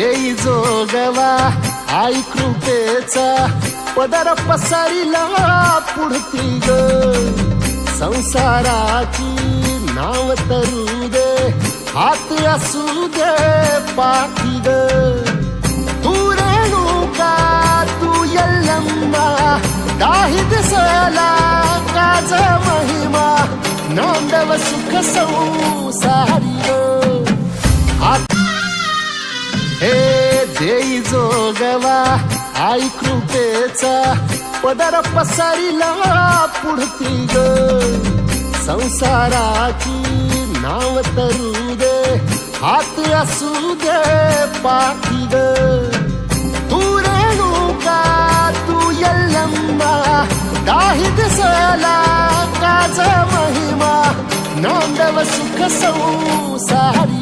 देई जोगवा आई कृपेचा पदर पसरिला पुढती ग संसाराची नाव तरू दे हात असू दे पाठी ग तू रेणुका तू यल्लम्मा काही दिसला काज महिमा नांदव सुख संसारी हे देई जोगवा आई कृपेचा पदर पसरिला पुढती ग संसाराची नाव तरू दे हात असू दे पाठी ग तू रेणुका तू यल्लम्मा काही दिसला काज महिमा नांदव सुख संसारी